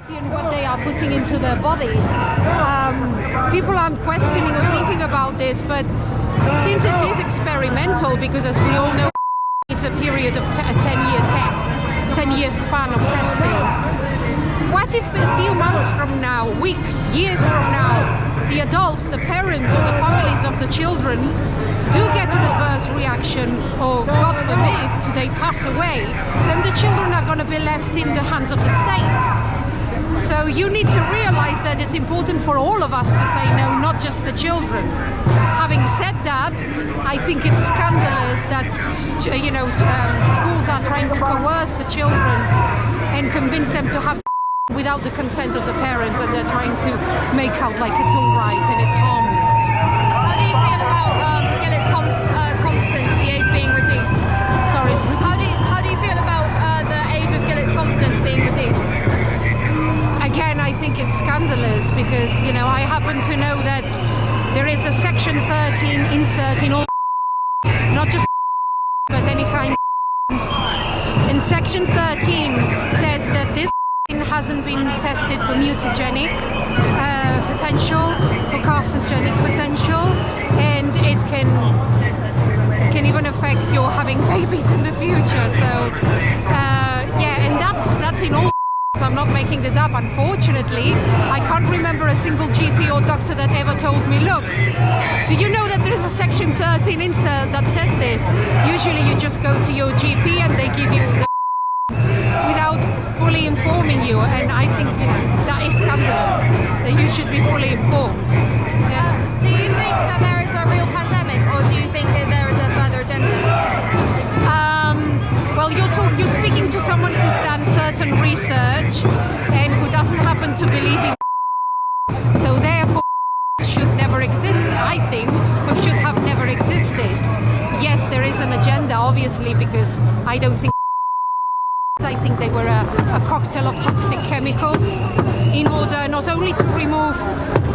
question what they are putting into their bodies. People aren't questioning or thinking about this, but since it is experimental, because as we all know, it's a period of a 10-year test, 10-year span of testing. What if a few months from now, weeks, years from now, the adults, the parents or the families of the children do get an adverse reaction, or God forbid, they pass away, then the children are going to be left in the hands of the state. So you need to realize that it's important for all of us to say no, not just the children. Having said that, I think it's scandalous that schools are trying to coerce the children and convince them to have without the consent of the parents, and they're trying to make out like it's all right and it's harmless. How do you feel about Gillicks Competence, the age being reduced? Sorry, how do you feel about the age of Gillicks Competence being reduced? Again, I think it's scandalous because, I happen to know that there is a section 13 insert in all, not just but any kind. And section 13 says that this hasn't been tested for mutagenic potential, for carcinogenic potential, and it can even affect your having babies in the future. So and that's in all. I'm not making this up, unfortunately. I can't remember a single GP or doctor that ever told me, look, do you know that there is a section 13 insert that says this? Usually you just go to your GP and they give you the without fully informing you, and I think that is scandalous, that you should be fully informed. Yeah. Do you think that there is a real pandemic, or do you think that there is a further agenda? Well, you're speaking to someone who's done certain research and who doesn't happen to believe in, so therefore should never exist, I think, or should have never existed. Yes, there is an agenda, obviously, because I think they were a cocktail of toxic chemicals in order not only to remove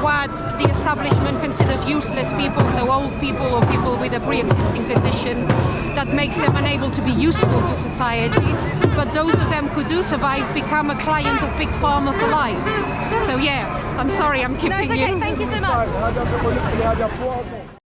what the establishment considers useless people, so old people or people with a pre-existing condition that makes them unable to be useful to society, but those of them who do survive become a client of Big Pharma for life. So yeah, I'm sorry I'm keeping you. No, it's okay. Thank you so much.